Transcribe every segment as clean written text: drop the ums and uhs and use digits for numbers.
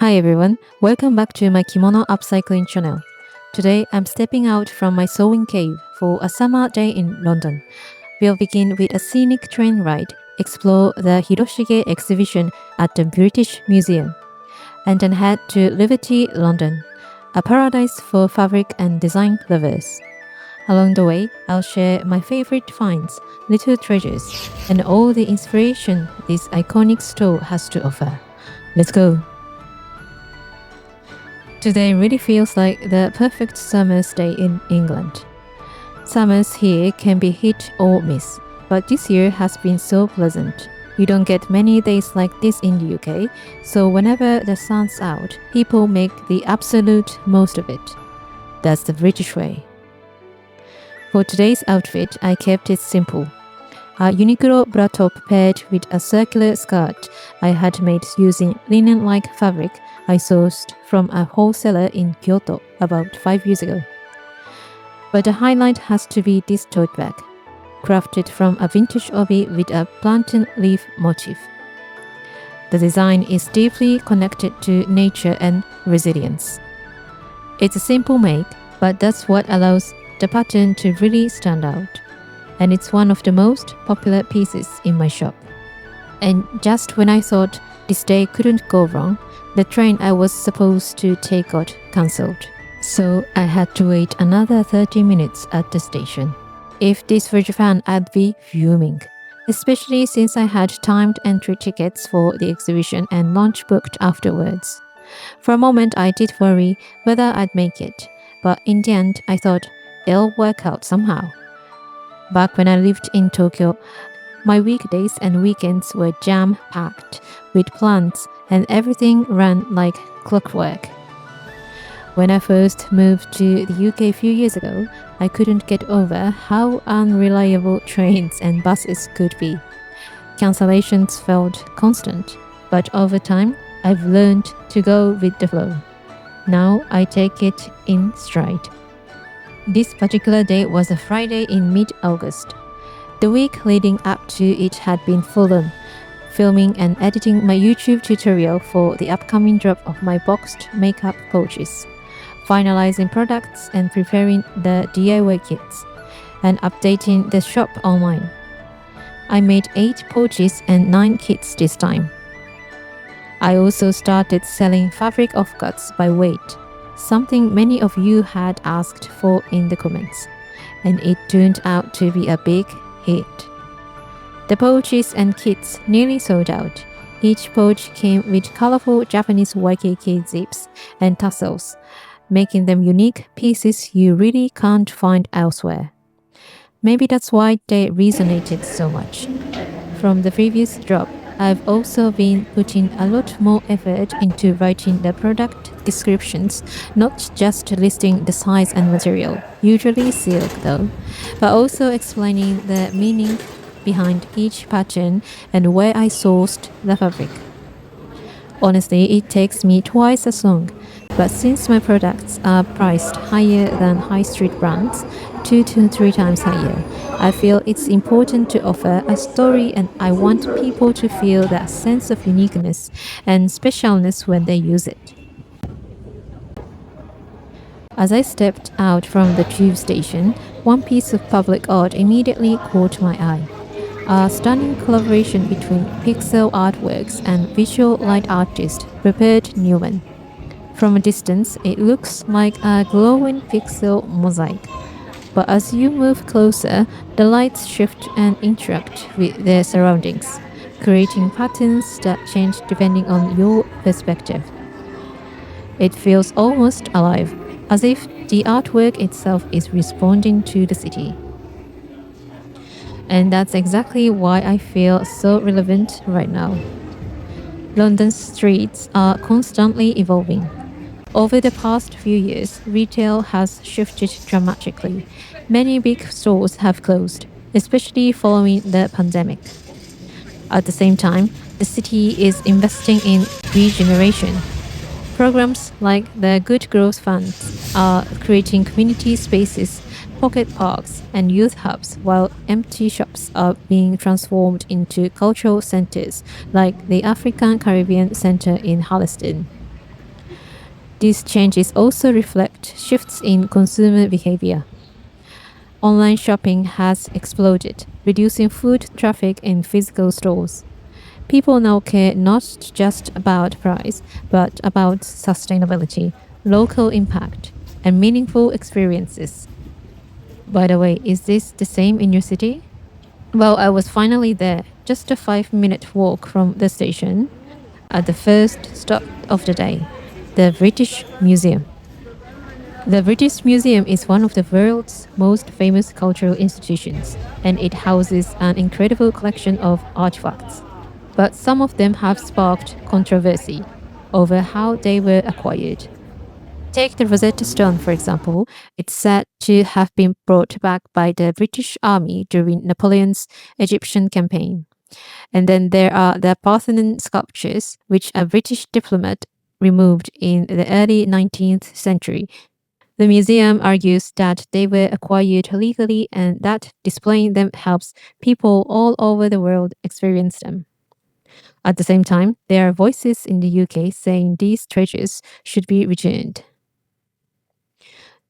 Hi everyone, welcome back to my kimono upcycling channel. Today I'm stepping out from my sewing cave for a summer day in London. We'll begin with a scenic train ride, explore the Hiroshige Exhibition at the British Museum, and then head to Liberty, London, a paradise for fabric and design lovers. Along the way, I'll share my favorite finds, little treasures, and all the inspiration this iconic store has to offer. Let's go! Today really feels like the perfect summer's day in England. Summers here can be hit or miss, but this year has been so pleasant. You don't get many days like this in the UK, so whenever the sun's out, people make the absolute most of it. That's the British way. For today's outfit, I kept it simple. A Uniqlo bra top paired with a circular skirt I had made using linen-like fabric I sourced from a wholesaler in Kyoto about 5 years ago. But the highlight has to be this tote bag, crafted from a vintage obi with a plantain leaf motif. The design is deeply connected to nature and resilience. It's a simple make, but that's what allows the pattern to really stand out. And it's one of the most popular pieces in my shop. And just when I thought this day couldn't go wrong, the train I was supposed to take got cancelled. So I had to wait another 30 minutes at the station. If this were Japan, I'd be fuming, especially since I had timed entry tickets for the exhibition and lunch booked afterwards. For a moment I did worry whether I'd make it, but in the end I thought it'll work out somehow. Back when I lived in Tokyo, my weekdays and weekends were jam-packed with plans and everything ran like clockwork. When I first moved to the UK a few years ago, I couldn't get over how unreliable trains and buses could be. Cancellations felt constant, but over time, I've learned to go with the flow. Now I take it in stride. This particular day was a Friday in mid-August. The week leading up to it had been full on, filming and editing my YouTube tutorial for the upcoming drop of my boxed makeup pouches, finalizing products and preparing the DIY kits, and updating the shop online. I made 8 pouches and 9 kits this time. I also started selling fabric offcuts by weight, something many of you had asked for in the comments, and it turned out to be a big hit. The pouches and kits nearly sold out. Each pouch came with colorful Japanese YKK zips and tassels, making them unique pieces you really can't find elsewhere. Maybe that's why they resonated so much. From the previous drop, I've also been putting a lot more effort into writing the product descriptions, not just listing the size and material, usually silk though, but also explaining the meaning behind each pattern and where I sourced the fabric. Honestly, it takes me twice as long, but since my products are priced higher than high street brands, 2 to 3 times higher, I feel it's important to offer a story, and I want people to feel that sense of uniqueness and specialness when they use it. As I stepped out from the tube station, one piece of public art immediately caught my eye. A stunning collaboration between pixel artworks and visual light artist Rupert Newman. From a distance, it looks like a glowing pixel mosaic. But as you move closer, the lights shift and interact with their surroundings, creating patterns that change depending on your perspective. It feels almost alive, as if the artwork itself is responding to the city. And that's exactly why I feel so relevant right now. London's streets are constantly evolving. Over the past few years, retail has shifted dramatically. Many big stores have closed, especially following the pandemic. At the same time, the city is investing in regeneration. Programs like the Good Growth Fund are creating community spaces, pocket parks, and youth hubs, while empty shops are being transformed into cultural centers like the African Caribbean Center in Harlesden. These changes also reflect shifts in consumer behavior. Online shopping has exploded, reducing foot traffic in physical stores. People now care not just about price, but about sustainability, local impact, and meaningful experiences. By the way, is this the same in your city? Well, I was finally there, just a 5-minute walk from the station, at the first stop of the day, the British Museum. The British Museum is one of the world's most famous cultural institutions, and it houses an incredible collection of artifacts. But some of them have sparked controversy over how they were acquired. Take the Rosetta Stone, for example. It's said to have been brought back by the British Army during Napoleon's Egyptian campaign. And then there are the Parthenon sculptures, which a British diplomat removed in the early 19th century. The museum argues that they were acquired legally and that displaying them helps people all over the world experience them. At the same time, there are voices in the UK saying these treasures should be returned.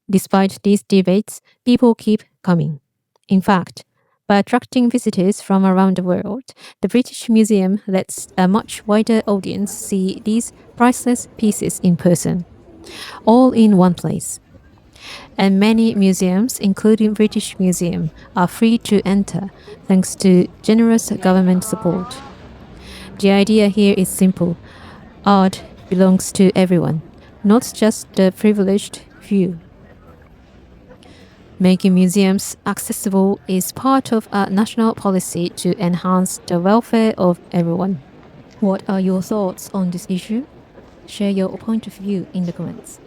Despite these debates, people keep coming. In fact, by attracting visitors from around the world, the British Museum lets a much wider audience see these priceless pieces in person, all in one place. And many museums, including British Museum, are free to enter thanks to generous government support. The idea here is simple. Art belongs to everyone, not just the privileged few. Making museums accessible is part of a national policy to enhance the welfare of everyone. What are your thoughts on this issue? Share your point of view in the comments.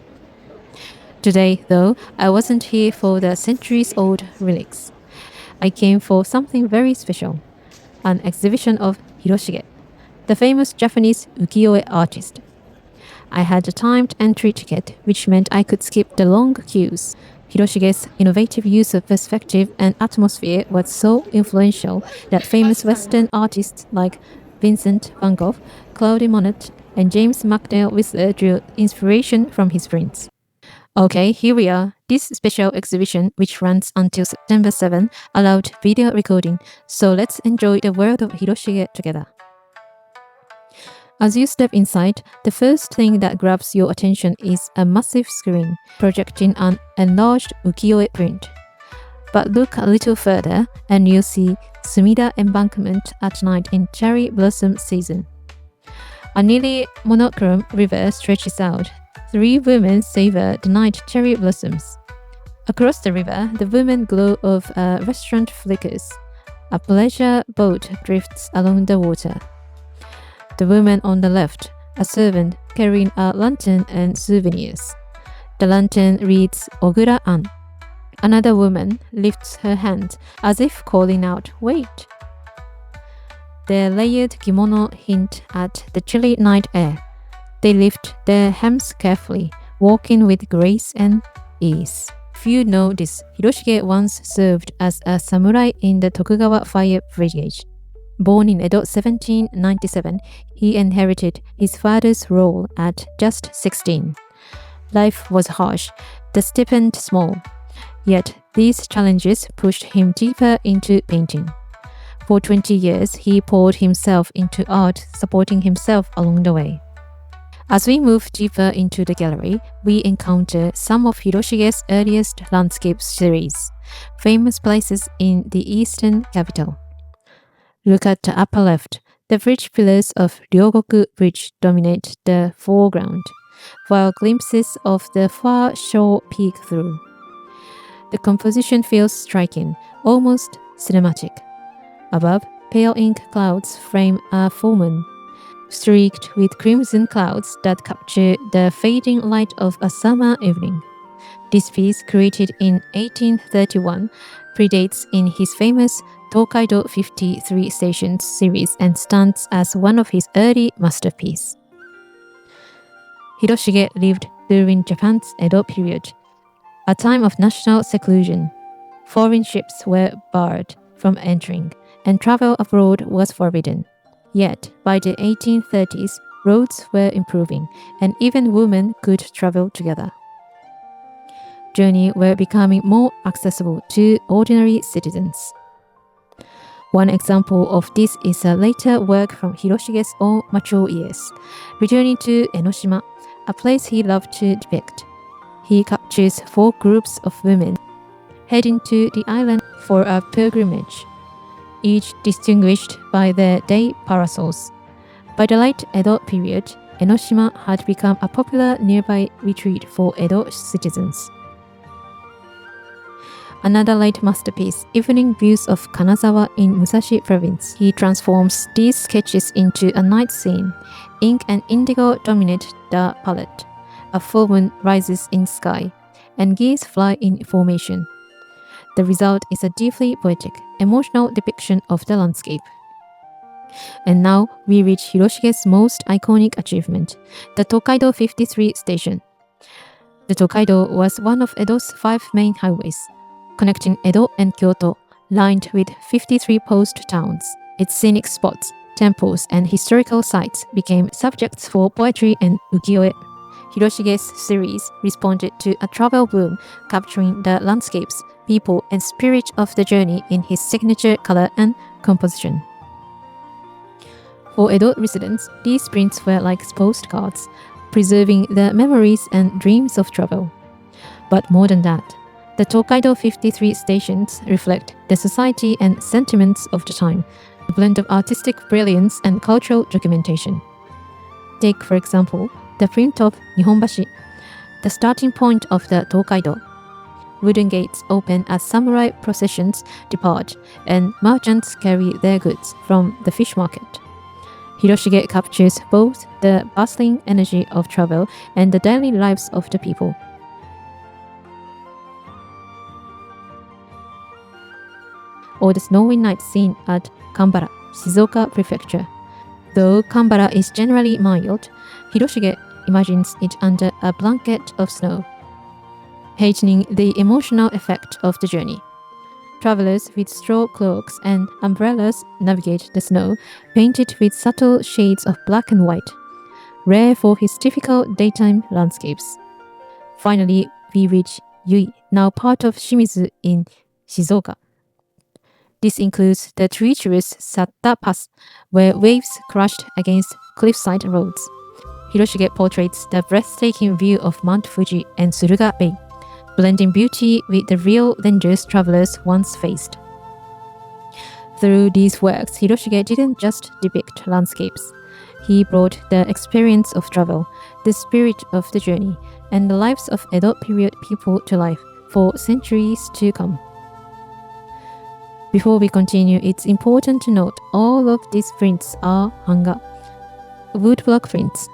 Today, though, I wasn't here for the centuries-old relics. I came for something very special, an exhibition of Hiroshige, the famous Japanese ukiyo-e artist. I had a timed entry ticket, which meant I could skip the long queues. Hiroshige's innovative use of perspective and atmosphere was so influential that famous Western artists like Vincent van Gogh, Claude Monet, and James McNeill Whistler drew inspiration from his prints. Okay, here we are. This special exhibition, which runs until September 7, allowed video recording, so let's enjoy the world of Hiroshige together. As you step inside, the first thing that grabs your attention is a massive screen projecting an enlarged ukiyo-e print. But look a little further and you'll see Sumida Embankment at night in cherry blossom season. A nearly monochrome river stretches out. 3 women savor the night cherry blossoms. Across the river, the women glow of a restaurant flickers. A pleasure boat drifts along the water. The woman on the left, a servant carrying a lantern and souvenirs. The lantern reads Ogura-an. Another woman lifts her hand as if calling out, "Wait!" Their layered kimono hint at the chilly night air. They lift their hems carefully, walking with grace and ease. Few know this. Hiroshige once served as a samurai in the Tokugawa Fire Brigade. Born in Edo 1797, he inherited his father's role at just 16. Life was harsh, the stipend small. Yet these challenges pushed him deeper into painting. For 20 years, he poured himself into art, supporting himself along the way. As we move deeper into the gallery, we encounter some of Hiroshige's earliest landscape series, famous places in the eastern capital. Look at the upper left. The bridge pillars of Ryogoku Bridge dominate the foreground, while glimpses of the far shore peek through. The composition feels striking, almost cinematic. Above, pale ink clouds frame a full moon, streaked with crimson clouds that capture the fading light of a summer evening. This piece, created in 1831, predates in his famous Tokaido 53 Stations series and stands as one of his early masterpieces. Hiroshige lived during Japan's Edo period, a time of national seclusion. Foreign ships were barred from entering, and travel abroad was forbidden. Yet, by the 1830s, roads were improving, and even women could travel together. Journeys were becoming more accessible to ordinary citizens. One example of this is a later work from Hiroshige's own mature years, returning to Enoshima, a place he loved to depict. He captures 4 groups of women heading to the island for a pilgrimage, each distinguished by their day parasols. By the late Edo period, Enoshima had become a popular nearby retreat for Edo citizens. Another late masterpiece, Evening Views of Kanazawa in Musashi Province. He transforms these sketches into a night scene. Ink and indigo dominate the palette. A full moon rises in sky, and geese fly in formation. The result is a deeply poetic, emotional depiction of the landscape. And now we reach Hiroshige's most iconic achievement, the Tokaido 53 station. The Tokaido was one of Edo's 5 main highways, connecting Edo and Kyoto, lined with 53 post towns. Its scenic spots, temples, and historical sites became subjects for poetry and ukiyo-e. Hiroshige's series responded to a travel boom, capturing the landscapes, people, and spirit of the journey in his signature color and composition. For Edo residents, these prints were like postcards, preserving the memories and dreams of travel. But more than that, the Tokaido 53 stations reflect the society and sentiments of the time, a blend of artistic brilliance and cultural documentation. Take, for example, the print of Nihonbashi, the starting point of the Tokaido. Wooden gates open as samurai processions depart, and merchants carry their goods from the fish market. Hiroshige captures both the bustling energy of travel and the daily lives of the people. Or the snowy night scene at Kambara, Shizuoka Prefecture. Though Kambara is generally mild, Hiroshige imagines it under a blanket of snow, heightening the emotional effect of the journey. Travelers with straw cloaks and umbrellas navigate the snow, painted with subtle shades of black and white, rare for his typical daytime landscapes. Finally, we reach Yui, now part of Shimizu in Shizuoka. This includes the treacherous Satta Pass, where waves crashed against cliffside roads. Hiroshige portraits the breathtaking view of Mount Fuji and Suruga Bay, blending beauty with the real dangers travelers once faced. Through these works, Hiroshige didn't just depict landscapes. He brought the experience of travel, the spirit of the journey, and the lives of Edo period people to life for centuries to come. Before we continue, it's important to note all of these prints are hanga, woodblock prints,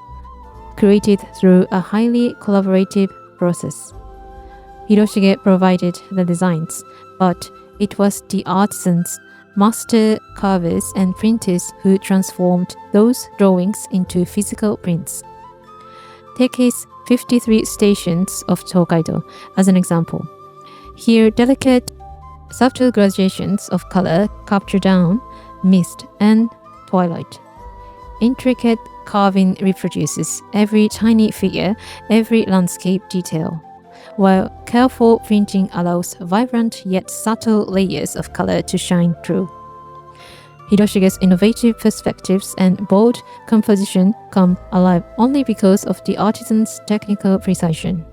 created through a highly collaborative process. Hiroshige provided the designs, but it was the artisans, master carvers, and printers who transformed those drawings into physical prints. Take his 53 stations of Tokaido as an example. Here, delicate, subtle gradations of color capture dawn, mist, and twilight. Intricate carving reproduces every tiny figure, every landscape detail, while careful printing allows vibrant yet subtle layers of color to shine through. Hiroshige's innovative perspectives and bold composition come alive only because of the artisan's technical precision.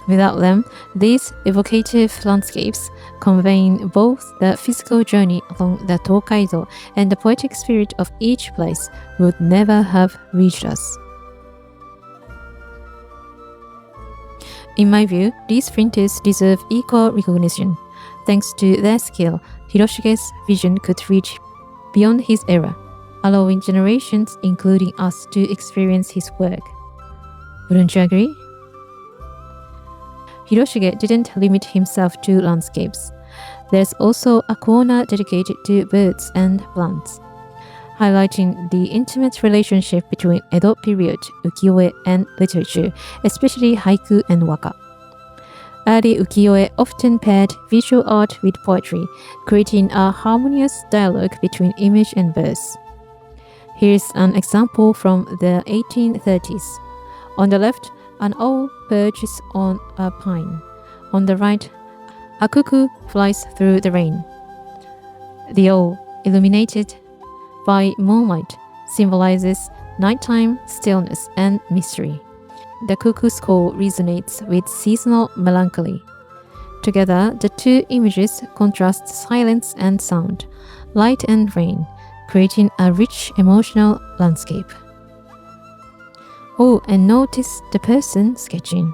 Without them, these evocative landscapes, conveying both the physical journey along the Tokaido and the poetic spirit of each place, would never have reached us. In my view, these printers deserve equal recognition. Thanks to their skill, Hiroshige's vision could reach beyond his era, allowing generations, including us, to experience his work. Wouldn't you agree? Hiroshige didn't limit himself to landscapes. There's also a corner dedicated to birds and plants, highlighting the intimate relationship between Edo period ukiyo-e and literature, especially haiku and waka. Early ukiyo-e often paired visual art with poetry, creating a harmonious dialogue between image and verse. Here's an example from the 1830s. On the left, an owl perches on a pine. On the right, a cuckoo flies through the rain. The owl, illuminated by moonlight, symbolizes nighttime stillness and mystery. The cuckoo's call resonates with seasonal melancholy. Together, the two images contrast silence and sound, light and rain, creating a rich emotional landscape. Oh, and notice the person sketching.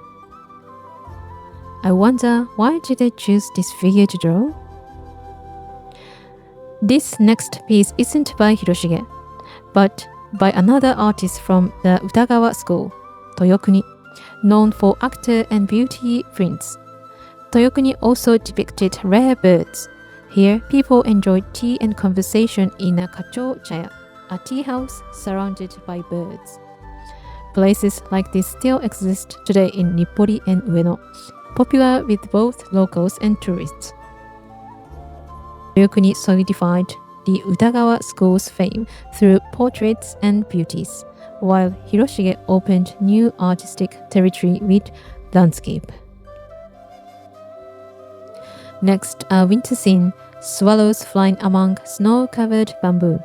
I wonder, why did they choose this figure to draw? This next piece isn't by Hiroshige, but by another artist from the Utagawa school, Toyokuni, known for actor and beauty prints. Toyokuni also depicted rare birds. Here, people enjoyed tea and conversation in a kacho chaya, a tea house surrounded by birds. Places like this still exist today in Nippori and Ueno, popular with both locals and tourists. Toyokuni solidified the Utagawa school's fame through portraits and beauties, while Hiroshige opened new artistic territory with landscape. Next, a winter scene, swallows flying among snow-covered bamboo.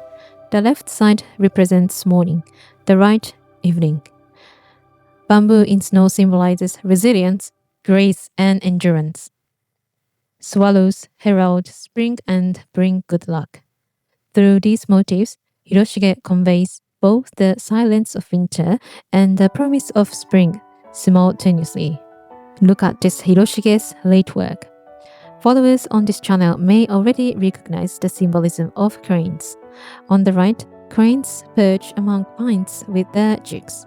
The left side represents morning, the right, evening. Bamboo in snow symbolizes resilience, grace, and endurance. Swallows herald spring and bring good luck. Through these motifs, Hiroshige conveys both the silence of winter and the promise of spring simultaneously. Look at this Hiroshige's late work. Followers on this channel may already recognize the symbolism of cranes. On the right, cranes perch among pines with their chicks,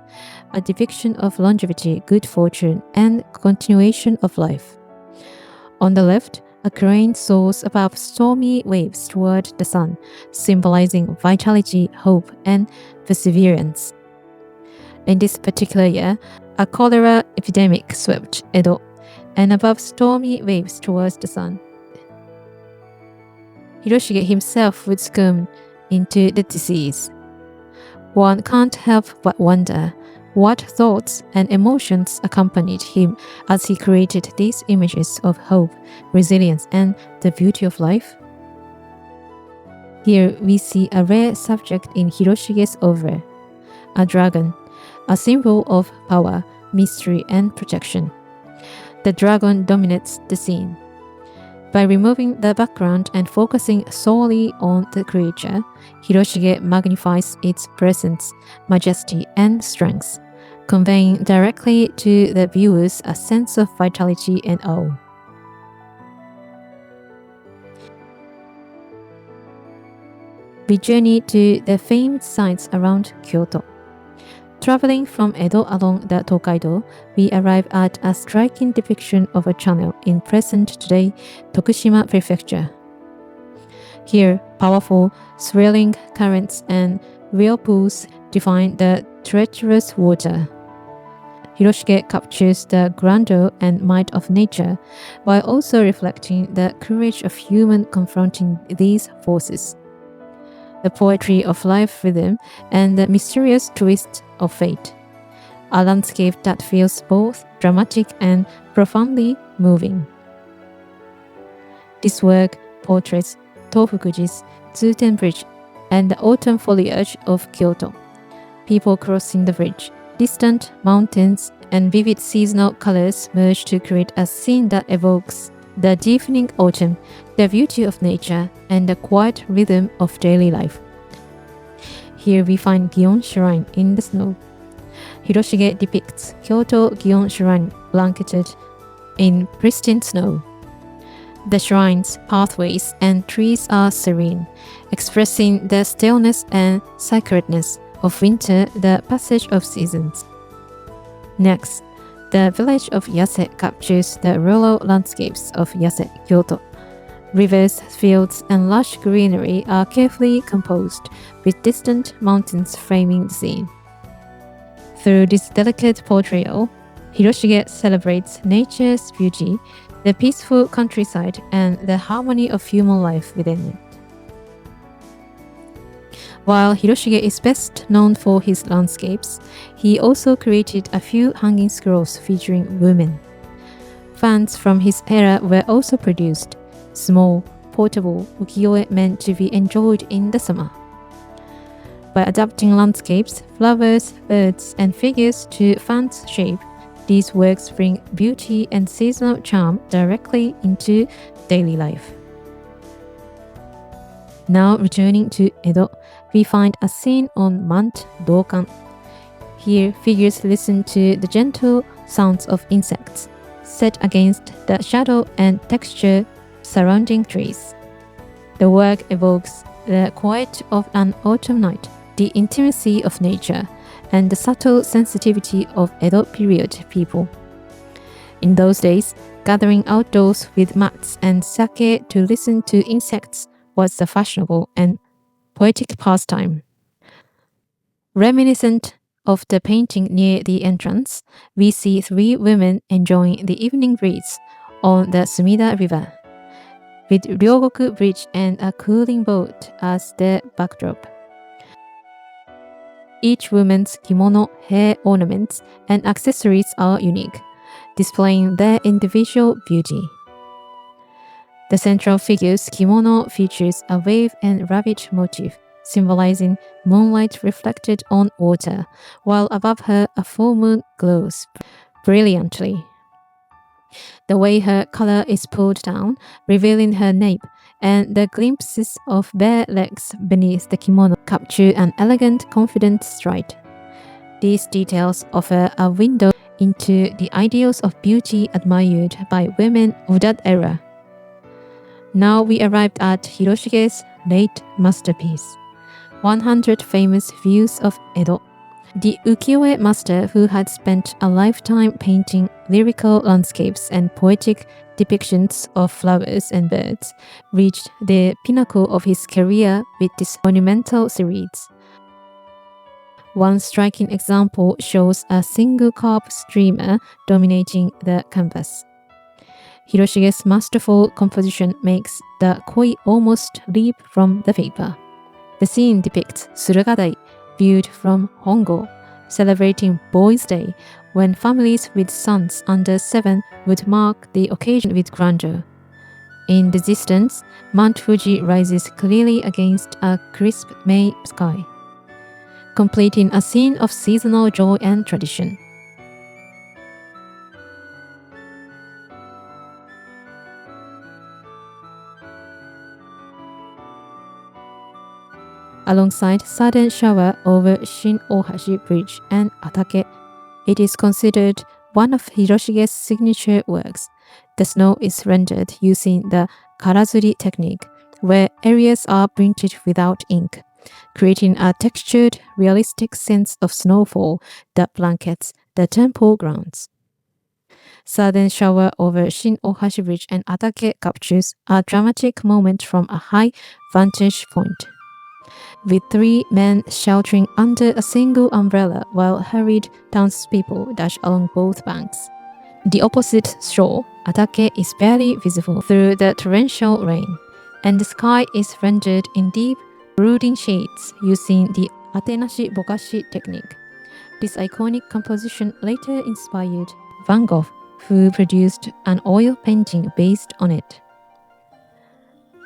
a depiction of longevity, good fortune, and continuation of life. On the left, a crane soars above stormy waves toward the sun, symbolizing vitality, hope, and perseverance. In this particular year, a cholera epidemic swept Edo, and above stormy waves towards the sun. Hiroshige himself would succumb into the disease. One can't help but wonder what thoughts and emotions accompanied him as he created these images of hope, resilience, and the beauty of life. Here we see a rare subject in Hiroshige's oeuvre, a dragon, a symbol of power, mystery, and protection. The dragon dominates the scene. By removing the background and focusing solely on the creature, Hiroshige magnifies its presence, majesty, and strength, conveying directly to the viewers a sense of vitality and awe. We journey to the famed sites around Kyoto. Traveling from Edo along the Tokaido, we arrive at a striking depiction of a channel in present-day Tokushima Prefecture. Here, powerful, swirling currents and whirlpools define the treacherous water. Hiroshige captures the grandeur and might of nature, while also reflecting the courage of humans confronting these forces. The poetry of life rhythm, and the mysterious twist of fate. A landscape that feels both dramatic and profoundly moving. This work portrays Tofukuji's Tsuten Bridge and the autumn foliage of Kyoto. People crossing the bridge, distant mountains, and vivid seasonal colors merge to create a scene that evokes the deepening autumn, the beauty of nature, and the quiet rhythm of daily life. Here we find Gion Shrine in the snow. Hiroshige depicts Kyoto Gion Shrine blanketed in pristine snow. The shrine's pathways and trees are serene, expressing the stillness and sacredness of winter, the passage of seasons. Next, the village of Yase captures the rural landscapes of Yase, Kyoto. Rivers, fields, and lush greenery are carefully composed, with distant mountains framing the scene. Through this delicate portrayal, Hiroshige celebrates nature's beauty, the peaceful countryside, and the harmony of human life within it. While Hiroshige is best known for his landscapes, he also created a few hanging scrolls featuring women. Fans from his era were also produced, small, portable ukiyo-e meant to be enjoyed in the summer. By adapting landscapes, flowers, birds, and figures to fans' shape, these works bring beauty and seasonal charm directly into daily life. Now returning to Edo, we find a scene on Mount Dokan. Here, figures listen to the gentle sounds of insects, set against the shadow and texture surrounding trees. The work evokes the quiet of an autumn night, the intimacy of nature, and the subtle sensitivity of Edo period people. In those days, gathering outdoors with mats and sake to listen to insects was a fashionable and poetic pastime. Reminiscent of the painting near the entrance, we see three women enjoying the evening breeze on the Sumida River, with Ryogoku Bridge and a cooling boat as the backdrop. Each woman's kimono, hair ornaments, and accessories are unique, displaying their individual beauty. The central figure's kimono features a wave and rabbit motif, symbolizing moonlight reflected on water, while above her a full moon glows brilliantly. The way her collar is pulled down, revealing her nape, and the glimpses of bare legs beneath the kimono capture an elegant, confident stride. These details offer a window into the ideals of beauty admired by women of that era. Now we arrived at Hiroshige's late masterpiece, 100 Famous Views of Edo. The ukiyo-e master, who had spent a lifetime painting lyrical landscapes and poetic depictions of flowers and birds, reached the pinnacle of his career with this monumental series. One striking example shows a single carp streamer dominating the canvas. Hiroshige's masterful composition makes the koi almost leap from the paper. The scene depicts Surugadai, viewed from Hongo, celebrating Boys' Day, when families with sons under 7 would mark the occasion with grandeur. In the distance, Mount Fuji rises clearly against a crisp May sky, completing a scene of seasonal joy and tradition. Alongside sudden shower over Shin-Ohashi Bridge and Atake, it is considered one of Hiroshige's signature works. The snow is rendered using the karazuri technique, where areas are printed without ink, creating a textured, realistic sense of snowfall that blankets the temple grounds. Sudden shower over Shin-Ohashi Bridge and Atake captures a dramatic moment from a high vantage point, with 3 men sheltering under a single umbrella while hurried townspeople dash along both banks. The opposite shore, Atake, is barely visible through the torrential rain, and the sky is rendered in deep, brooding shades using the atenashi bokashi technique. This iconic composition later inspired Van Gogh, who produced an oil painting based on it.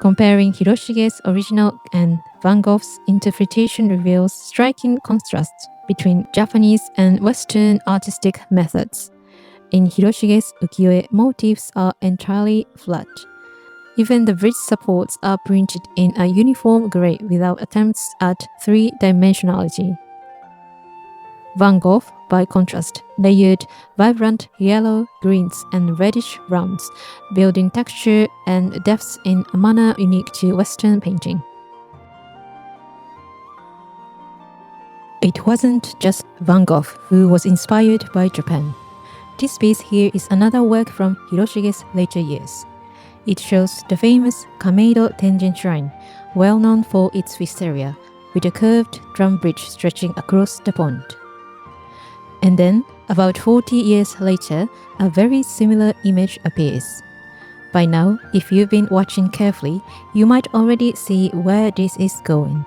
Comparing Hiroshige's original and Van Gogh's interpretation reveals striking contrasts between Japanese and Western artistic methods. In Hiroshige's ukiyo-e, motifs are entirely flat. Even the bridge supports are printed in a uniform gray without attempts at three-dimensionality. Van Gogh, by contrast, layered vibrant yellow, greens, and reddish browns, building texture and depth in a manner unique to Western painting. It wasn't just Van Gogh who was inspired by Japan. This piece here is another work from Hiroshige's later years. It shows the famous Kameido Tenjin Shrine, well known for its wisteria, with a curved drum bridge stretching across the pond. And then, about 40 years later, a very similar image appears. By now, if you've been watching carefully, you might already see where this is going.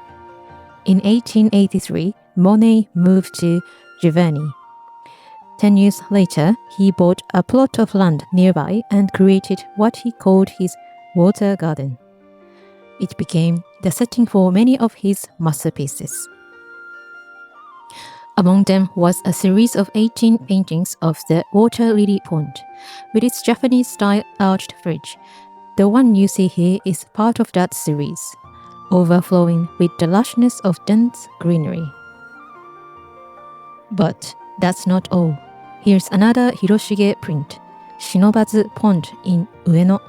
In 1883, Monet moved to Giverny. 10 years later, he bought a plot of land nearby and created what he called his water garden. It became the setting for many of his masterpieces. Among them was a series of 18 paintings of the water lily pond, with its Japanese-style arched bridge. The one you see here is part of that series, overflowing with the lushness of dense greenery. But that's not all. Here's another Hiroshige print, Shinobazu Pond in Ueno,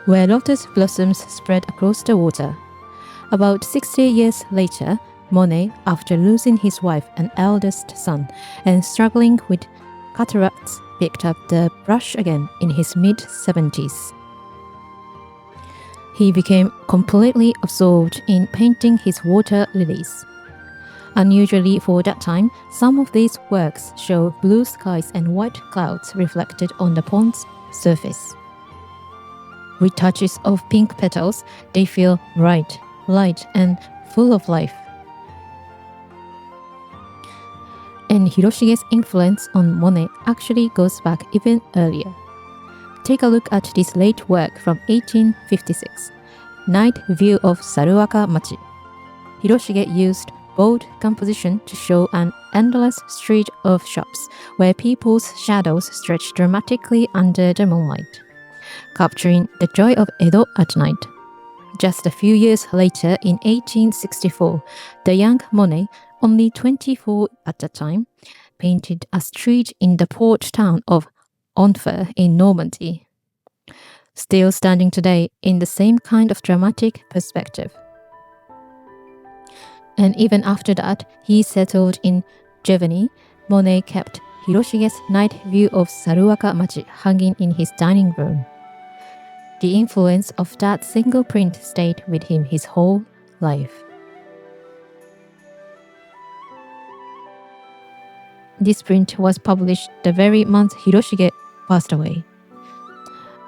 where lotus blossoms spread across the water. About 60 years later, Monet, after losing his wife and eldest son and struggling with cataracts, picked up the brush again in his mid-70s. He became completely absorbed in painting his water lilies. Unusually for that time, some of these works show blue skies and white clouds reflected on the pond's surface. With touches of pink petals, they feel bright, light, and full of life. And Hiroshige's influence on Monet actually goes back even earlier. Take a look at this late work from 1856, Night View of Saruwaka Machi. Hiroshige used bold composition to show an endless street of shops where people's shadows stretch dramatically under the moonlight, capturing the joy of Edo at night. Just a few years later, in 1864, the young Monet, only 24 at the time, painted a street in the port town of Honfleur in Normandy, still standing today in the same kind of dramatic perspective. And even after that, he settled in Giverny. Monet kept Hiroshige's Night View of Saruwaka Machi hanging in his dining room. The influence of that single print stayed with him his whole life. This print was published the very month Hiroshige passed away.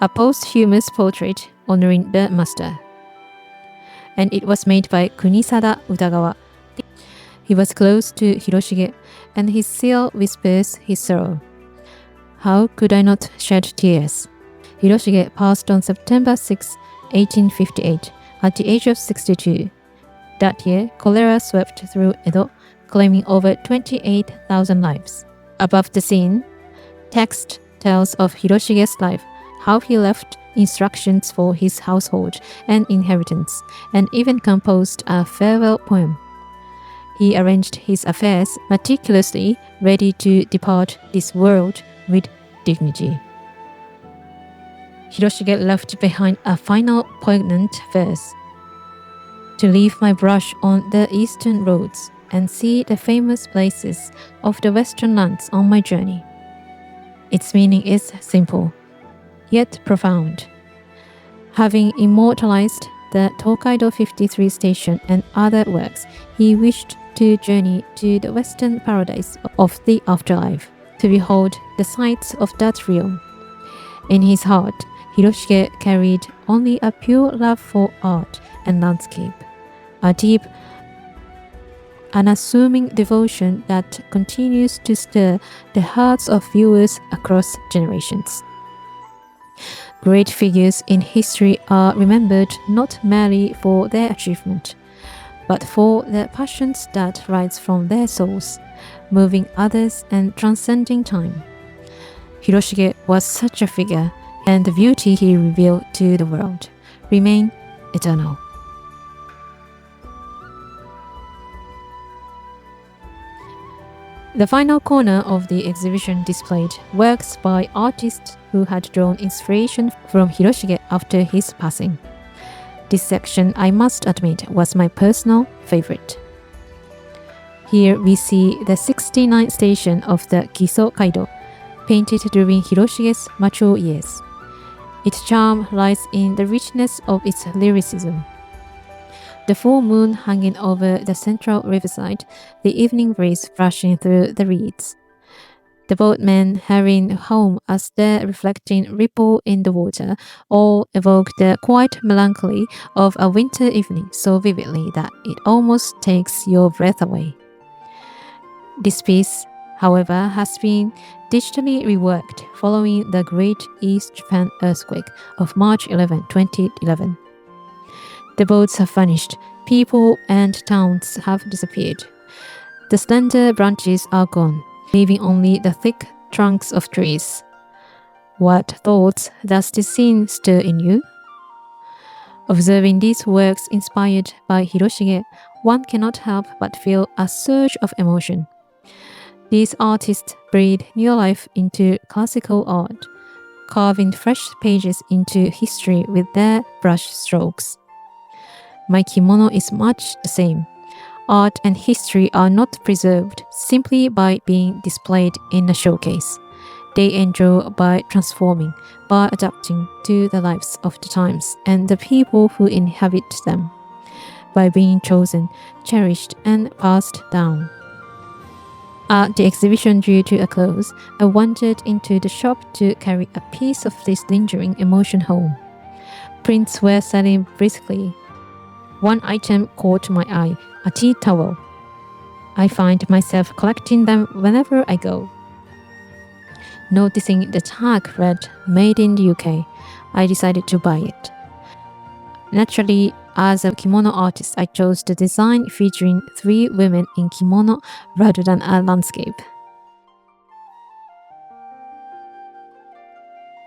A posthumous portrait honoring the master. And it was made by Kunisada Utagawa. He was close to Hiroshige, and his seal whispers his sorrow. How could I not shed tears? Hiroshige passed on September 6, 1858, at the age of 62. That year, cholera swept through Edo, claiming over 28,000 lives. Above the scene, text tells of Hiroshige's life, how he left instructions for his household and inheritance, and even composed a farewell poem. He arranged his affairs meticulously, ready to depart this world with dignity. Hiroshige left behind a final poignant verse. To leave my brush on the eastern roads and see the famous places of the western lands on my journey. Its meaning is simple, yet profound. Having immortalized the Tokaido 53 station and other works, he wished to journey to the western paradise of the afterlife, to behold the sights of that realm. In his heart, Hiroshige carried only a pure love for art and landscape, a deep, unassuming devotion that continues to stir the hearts of viewers across generations. Great figures in history are remembered not merely for their achievement, but for the passions that rise from their souls, moving others and transcending time. Hiroshige was such a figure, and the beauty he revealed to the world remain eternal. The final corner of the exhibition displayed works by artists who had drawn inspiration from Hiroshige after his passing. This section, I must admit, was my personal favorite. Here we see the 69th station of the Giso Kaido, painted during Hiroshige's mature years. Its charm lies in the richness of its lyricism. The full moon hanging over the central riverside, the evening breeze brushing through the reeds. The boatmen hurrying home as the reflecting ripple in the water all evoke the quiet melancholy of a winter evening so vividly that it almost takes your breath away. This piece, however, has been digitally reworked following the Great East Japan earthquake of March 11, 2011. The boats have vanished, people and towns have disappeared. The slender branches are gone, leaving only the thick trunks of trees. What thoughts does this scene stir in you? Observing these works inspired by Hiroshige, one cannot help but feel a surge of emotion. These artists breathe new life into classical art, carving fresh pages into history with their brush strokes. My kimono is much the same. Art and history are not preserved simply by being displayed in a showcase. They endure by transforming, by adapting to the lives of the times and the people who inhabit them, by being chosen, cherished, and passed down. As the exhibition drew to a close, I wandered into the shop to carry a piece of this lingering emotion home. Prints were selling briskly. One item caught my eye, a tea towel. I find myself collecting them whenever I go. Noticing the tag read "Made in the UK," I decided to buy it. Naturally, as a kimono artist, I chose the design featuring 3 women in kimono rather than a landscape.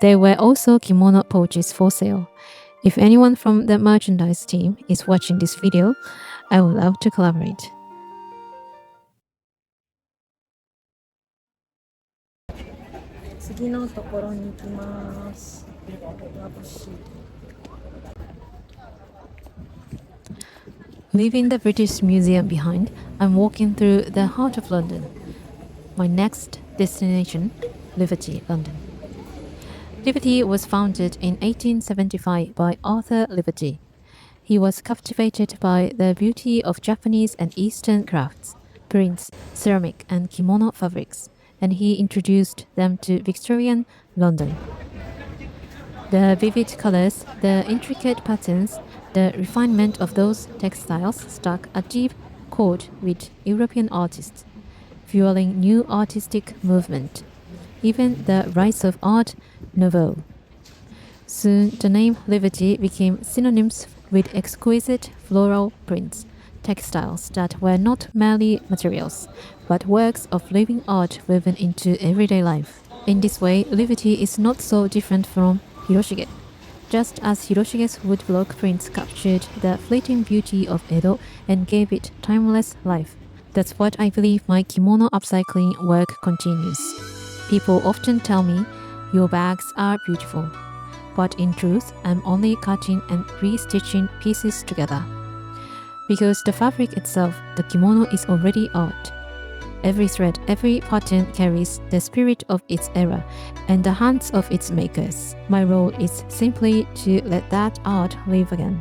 There were also kimono pouches for sale. If anyone from the merchandise team is watching this video, I would love to collaborate. Leaving the British Museum behind, I'm walking through the heart of London. My next destination, Liberty, London. Liberty was founded in 1875 by Arthur Liberty. He was captivated by the beauty of Japanese and Eastern crafts, prints, ceramic, and kimono fabrics, and he introduced them to Victorian London. The vivid colors, the intricate patterns, the refinement of those textiles struck a deep chord with European artists, fueling new artistic movement, even the rise of Art Nouveau. Soon, the name Liberty became synonymous with exquisite floral prints, textiles that were not merely materials, but works of living art woven into everyday life. In this way, Liberty is not so different from Hiroshige. Just as Hiroshige's woodblock prints captured the fleeting beauty of Edo and gave it timeless life. That's what I believe my kimono upcycling work continues. People often tell me, "Your bags are beautiful." But in truth, I'm only cutting and restitching pieces together. Because the fabric itself, the kimono, is already art. Every thread, every pattern carries the spirit of its era and the hands of its makers. My role is simply to let that art live again.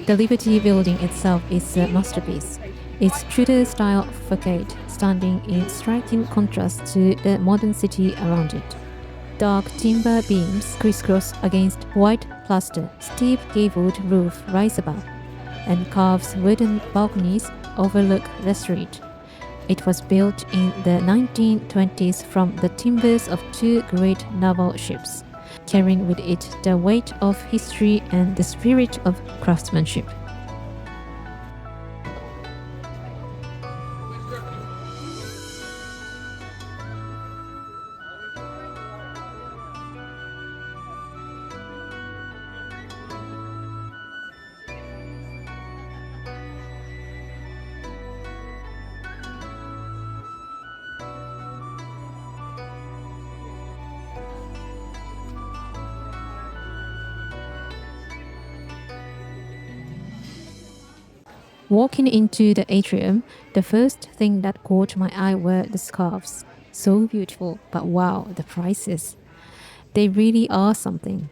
The Liberty building itself is a masterpiece. Its Tudor-style facade standing in striking contrast to the modern city around it. Dark timber beams crisscross against white plaster, steep gabled roof rise above, and carved wooden balconies overlook the street. It was built in the 1920s from the timbers of 2 great naval ships, carrying with it the weight of history and the spirit of craftsmanship. Walking into the atrium, the first thing that caught my eye were the scarves. So beautiful, but wow, the prices. They really are something.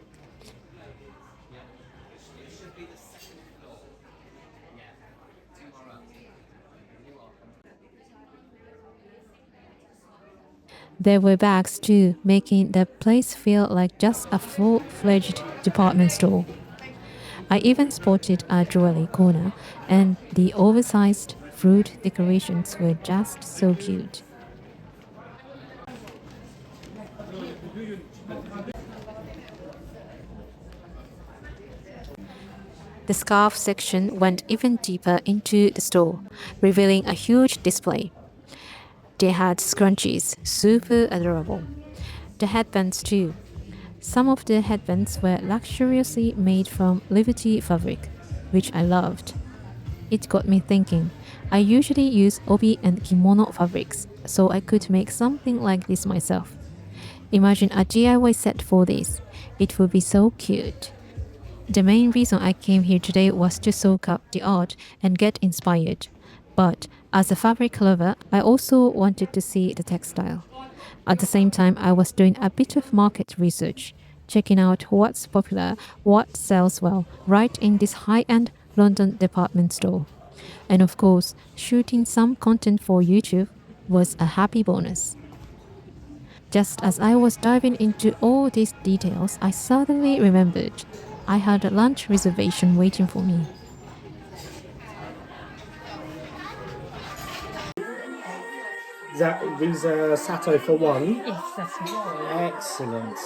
There were bags too, making the place feel like just a full-fledged department store. I even spotted a jewelry corner, and the oversized fruit decorations were just so cute. The scarf section went even deeper into the store, revealing a huge display. They had scrunchies, super adorable. The headbands too. Some of the headbands were luxuriously made from Liberty fabric, which I loved. It got me thinking. I usually use obi and kimono fabrics, so I could make something like this myself. Imagine a DIY set for this. It would be so cute. The main reason I came here today was to soak up the art and get inspired. But as a fabric lover, I also wanted to see the textile. At the same time, I was doing a bit of market research, checking out what's popular, what sells well, right in this high-end London department store. And of course, shooting some content for YouTube was a happy bonus. Just as I was diving into all these details, I suddenly remembered I had a lunch reservation waiting for me. These are sato for one. Yes, that's right. Excellent.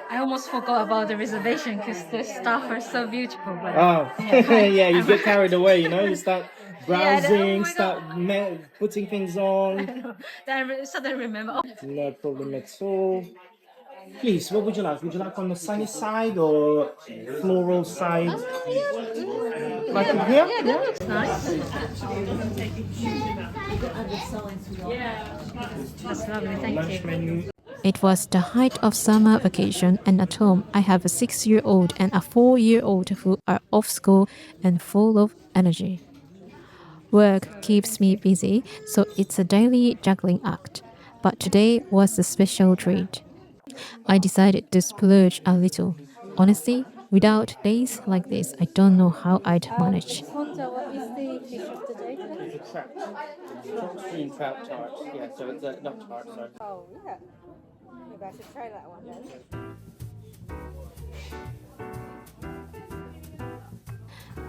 I almost forgot about the reservation because the staff are so beautiful. But Oh, yeah, you get carried away, you know. You start Yeah, browsing, oh my start putting things on. then I suddenly remember. No problem at all. Please, what would you like? Would you like on the sunny side or floral side? Like in here? Yeah, that looks nice. That's lovely, thank Lunch you. menu. It was the height of summer vacation, and at home, I have a 6-year-old and a 4-year-old who are off school and full of energy. Work keeps me busy, so it's a daily juggling act. But today was a special treat. I decided to splurge a little. Honestly, without days like this, I don't know how I'd manage. Honda, what is the dish of the day? It's a trout. Green trout tart. Yeah, so it's not tart, sorry. Oh, yeah. Maybe I should try that one then.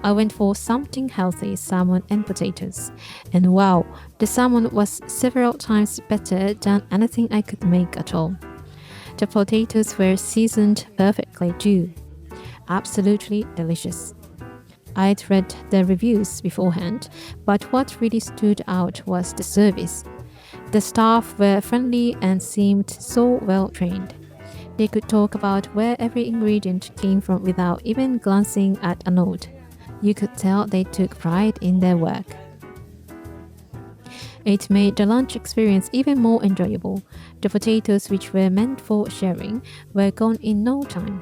I went for something healthy, salmon and potatoes. And wow, the salmon was several times better than anything I could make at home. The potatoes were seasoned perfectly too. Absolutely delicious. I'd read the reviews beforehand, but what really stood out was the service. The staff were friendly and seemed so well trained. They could talk about where every ingredient came from without even glancing at a note. You could tell they took pride in their work. It made the lunch experience even more enjoyable. The potatoes, which were meant for sharing, were gone in no time.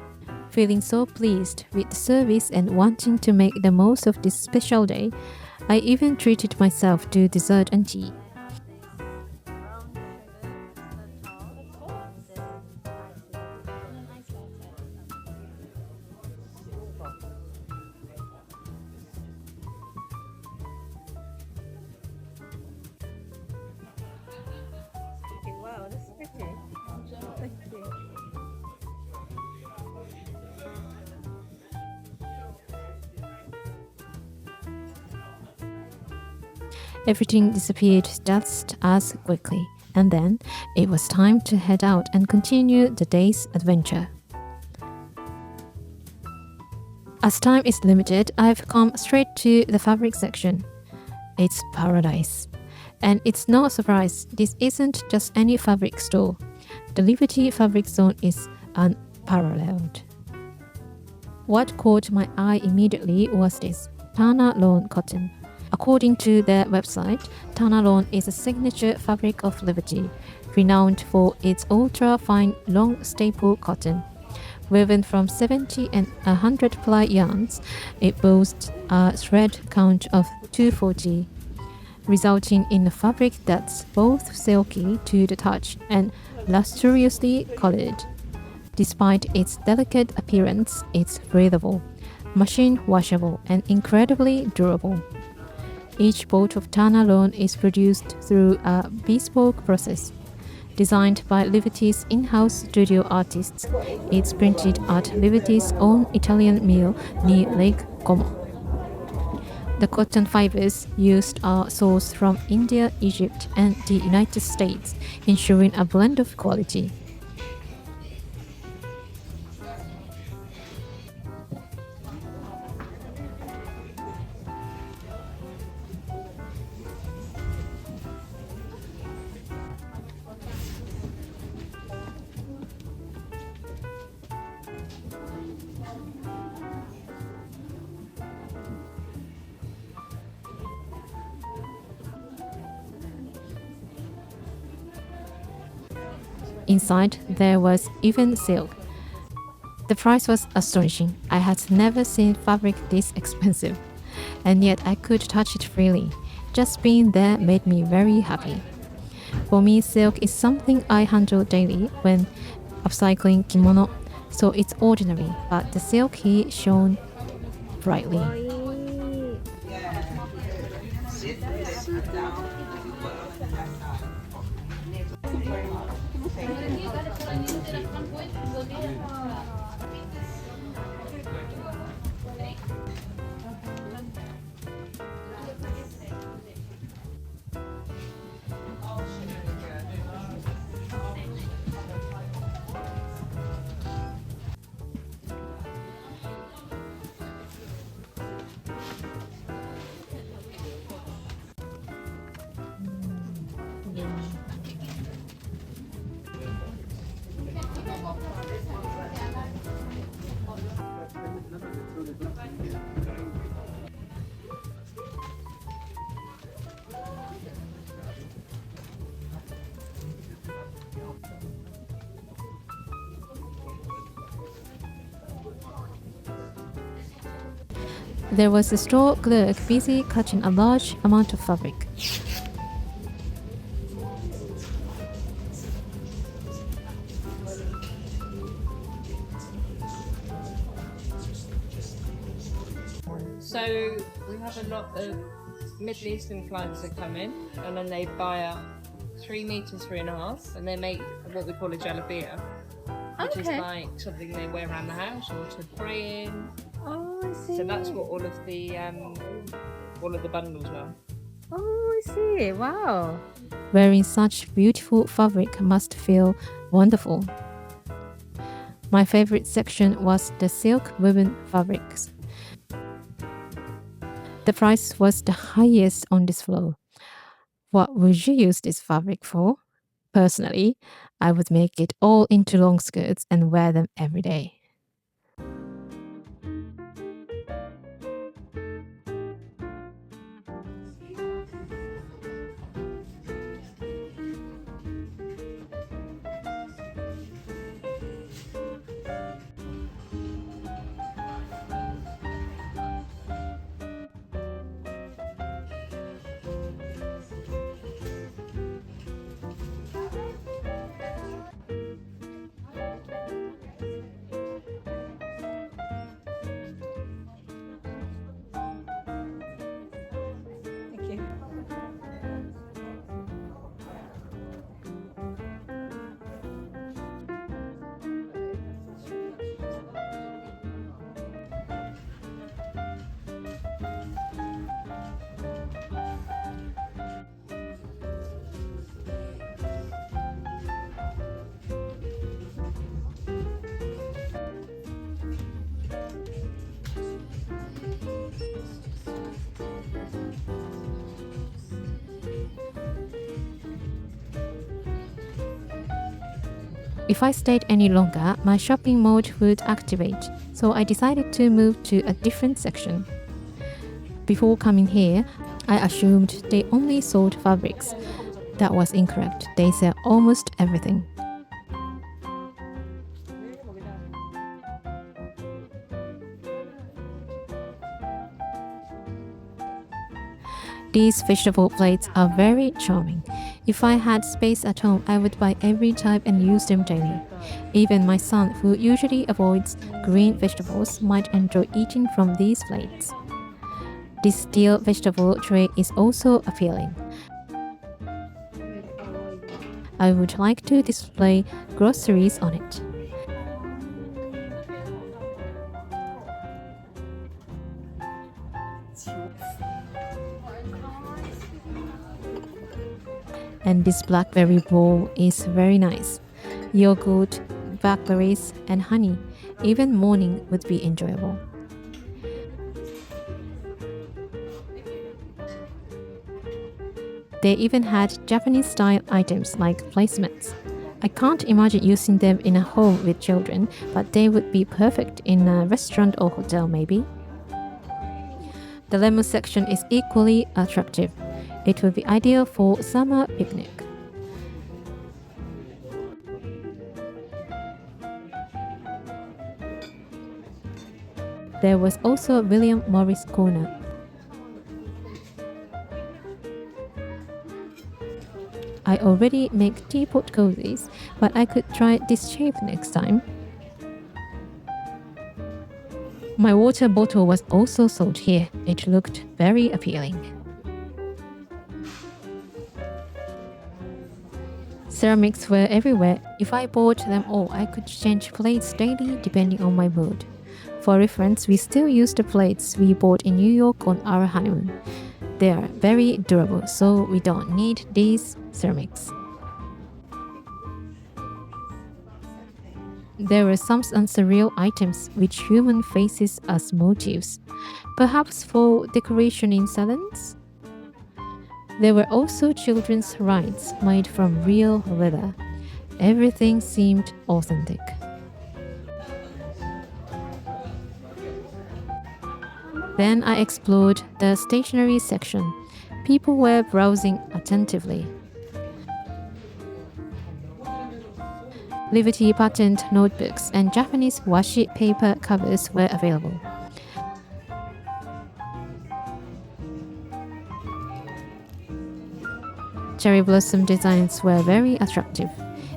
Feeling so pleased with the service and wanting to make the most of this special day, I even treated myself to dessert and tea. Wow, that's pretty. Thank you. Everything disappeared just as quickly, and then it was time to head out and continue the day's adventure. As time is limited, I've come straight to the fabric section. It's paradise. And it's no surprise, this isn't just any fabric store. The Liberty fabric zone is unparalleled. What caught my eye immediately was this Tana lawn cotton. According to their website, Tana lawn is a signature fabric of Liberty, renowned for its ultra-fine long staple cotton. Woven from 70 and 100 ply yarns, it boasts a thread count of 240, resulting in a fabric that's both silky to the touch and lustriously colored. Despite its delicate appearance, it's breathable, machine washable, and incredibly durable. Each bolt of tarn alone is produced through a bespoke process. Designed by Liberty's in-house studio artists, it's printed at Liberty's own Italian mill near Lake Como. The cotton fibers used are sourced from India, Egypt, and the United States, ensuring a blend of quality. Inside, there was even silk. The price was astonishing. I had never seen fabric this expensive, and yet I could touch it freely. Just being there made me very happy. For me, silk is something I handle daily when upcycling kimono, so it's ordinary, but the silk here shone brightly. There was a store clerk busy cutting a large amount of fabric. So we have a lot of Middle Eastern clients that come in and then they buy up 3 meters, 3.5, and they make what we call a jalabia, which is like something they wear around the house or to pray in. Oh, I see. So that's what all of the bundles are. Oh, I see. Wow. Wearing such beautiful fabric must feel wonderful. My favorite section was the silk woven fabrics. The price was the highest on this floor. What would you use this fabric for? Personally, I would make it all into long skirts and wear them every day. Thank you. If I stayed any longer, my shopping mode would activate, so I decided to move to a different section. Before coming here, I assumed they only sold fabrics. That was incorrect. They sell almost everything. These vegetable plates are very charming. If I had space at home, I would buy every type and use them daily. Even my son, who usually avoids green vegetables, might enjoy eating from these plates. This steel vegetable tray is also appealing. I would like to display groceries on it. And this blackberry bowl is very nice. Yogurt, blackberries, and honey. Even morning would be enjoyable. They even had Japanese-style items like placemats. I can't imagine using them in a home with children, but they would be perfect in a restaurant or hotel maybe. The lemon section is equally attractive. It would be ideal for summer picnic. There was also a William Morris corner. I already make teapot cozies, but I could try this shape next time. My water bottle was also sold here. It looked very appealing. Ceramics were everywhere. If I bought them all, I could change plates daily depending on my mood. For reference, we still use the plates we bought in New York on our honeymoon. They are very durable, so we don't need these ceramics. There were some unsurreal items with human faces as motifs, perhaps for decoration in salons. There were also children's rides made from real leather. Everything seemed authentic. Then I explored the stationery section. People were browsing attentively. Liberty patterned notebooks and Japanese washi paper covers were available. Cherry blossom designs were very attractive.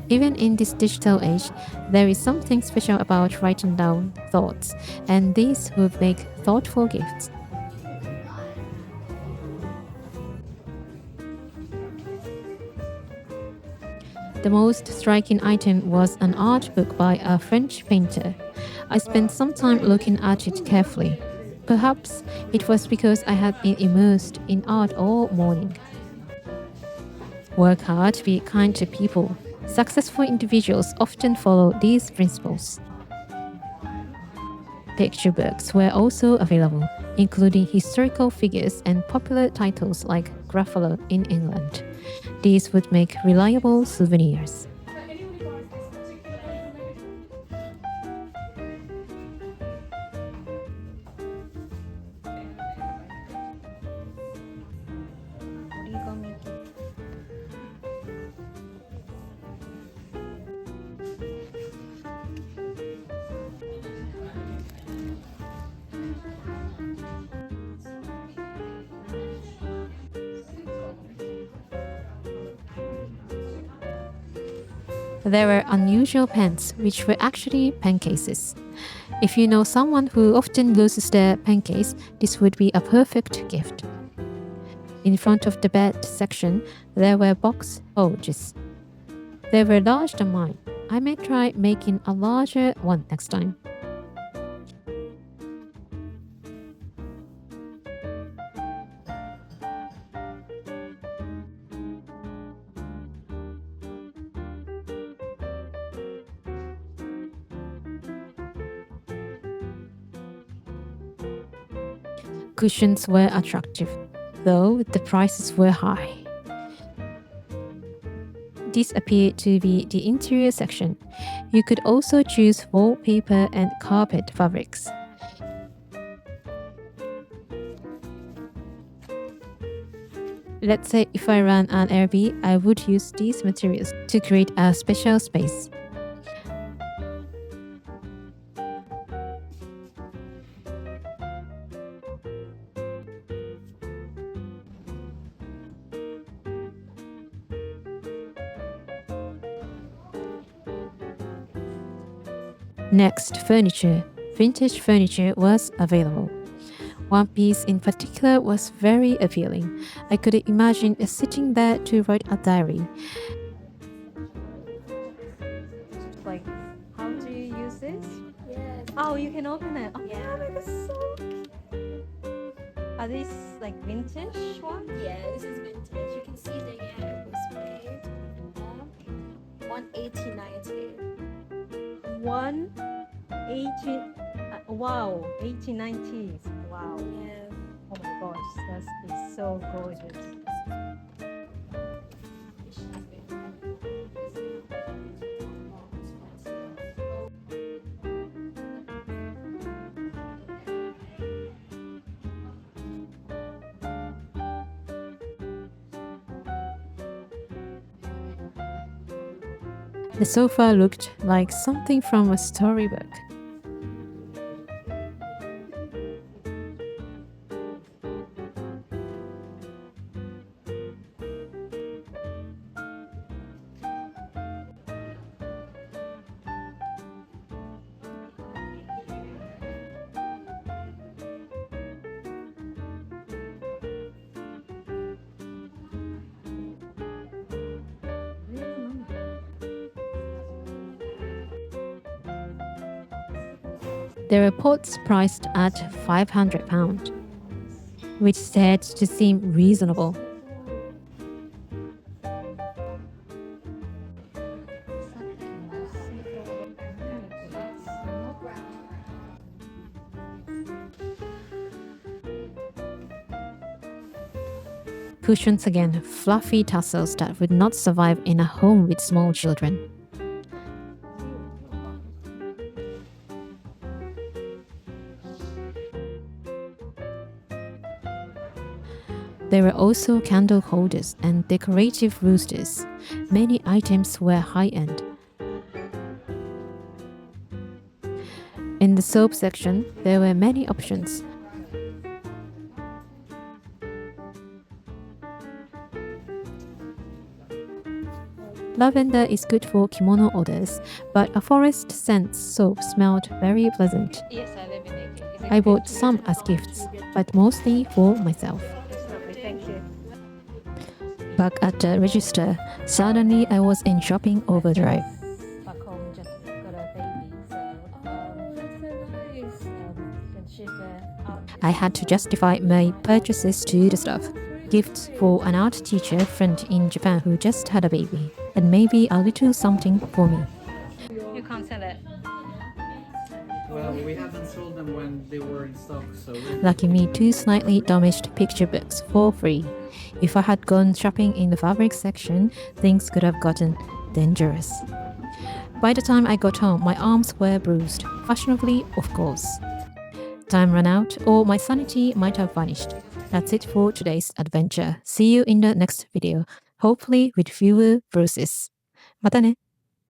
Even in this digital age, there is something special about writing down thoughts, and these would make thoughtful gifts. The most striking item was an art book by a French painter. I spent some time looking at it carefully. Perhaps it was because I had been immersed in art all morning. Work hard, be kind to people. Successful individuals often follow these principles. Picture books were also available, including historical figures and popular titles like Gruffalo in England. These would make reliable souvenirs. There were unusual pens, which were actually pen cases. If you know someone who often loses their pen case, this would be a perfect gift. In front of the bed section, there were box pouches. They were larger than mine. I may try making a larger one next time. Cushions were attractive, though the prices were high. This appeared to be the interior section. You could also choose wallpaper and carpet fabrics. Let's say if I ran an Airbnb, I would use these materials to create a special space. Next, furniture. Vintage furniture was available. One piece in particular was very appealing. I could imagine sitting there to write a diary. Like, how do you use this? Yes. Oh, you can open it. Oh, Yeah. that's so cute. Are these like vintage ones? Yeah, this is vintage. You can see the year it was made. 11890. 180. Wow, 1890s. Wow. Yeah. Oh my gosh, that is so gorgeous. The sofa looked like something from a storybook. There were pots priced at £500, which started to seem reasonable. Cushions again, fluffy tassels that would not survive in a home with small children. There were also candle holders and decorative roosters. Many items were high-end. In the soap section, there were many options. Lavender is good for kimono odors, but a forest scent soap smelled very pleasant. Yes, I live in it. I bought some as gifts, but mostly for myself. Thank you. Back at the register, suddenly I was in shopping overdrive. Back home, just got a baby, so that's so nice. Can ship it out. I had to justify my purchases to the staff. Gifts for an art teacher friend in Japan who just had a baby, and maybe a little something for me. You can't sell it. Well, we haven't sold them when they were in stock, so Lucky me, 2 slightly damaged picture books for free. If I had gone shopping in the fabric section, things could have gotten dangerous. By the time I got home, my arms were bruised, fashionably, of course. Time ran out, or my sanity might have vanished. That's it for today's adventure. See you in the next video, hopefully with fewer bruises. またね。